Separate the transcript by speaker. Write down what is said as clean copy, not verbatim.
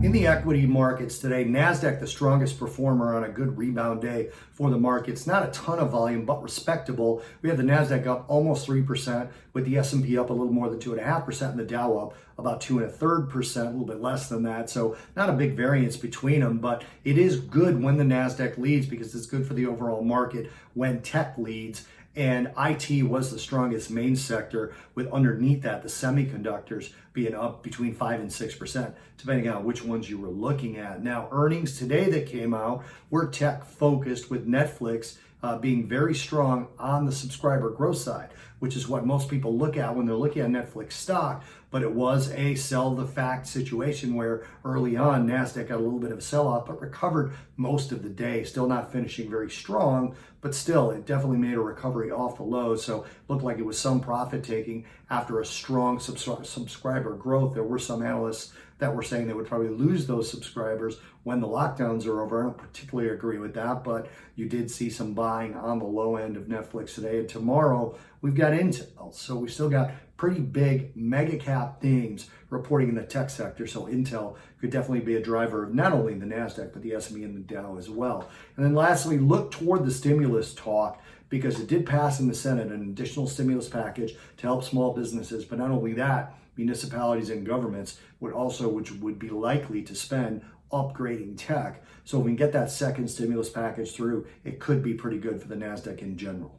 Speaker 1: In the equity markets today, NASDAQ the strongest performer on a good rebound day for the markets. Not a ton of volume, but respectable. We have the NASDAQ up almost 3%, with the S&P up a little more than 2.5%, and the Dow up about 2.33%, a little bit less than that. So not a big variance between them, but it is good when the NASDAQ leads because it's good for the overall market when tech leads. And IT was the strongest main sector, with underneath that the semiconductors being up between 5 and 6%, depending on which ones you were looking at. Now, earnings today that came out were tech focused, with Netflix being very strong on the subscriber growth side, which is what most people look at when they're looking at Netflix stock. But it was a sell the fact situation where early on NASDAQ got a little bit of a sell-off, but recovered most of the day. Still not finishing very strong, but still it definitely made a recovery off the lows. So it looked like it was some profit taking after a strong subscriber growth. There were some analysts that were saying they would probably lose those subscribers when the lockdowns are over. I don't particularly agree with that, but you did see some buying on the low end of Netflix today. And tomorrow we've got Intel. So we still got pretty big mega cap themes reporting in the tech sector. So Intel could definitely be a driver of not only the NASDAQ, but the S&P and the Dow as well. And then lastly, look toward the stimulus talk, because it did pass in the Senate an additional stimulus package to help small businesses. But not only that, municipalities and governments which would be likely to spend upgrading tech. So if we can get that second stimulus package through, it could be pretty good for the NASDAQ in general.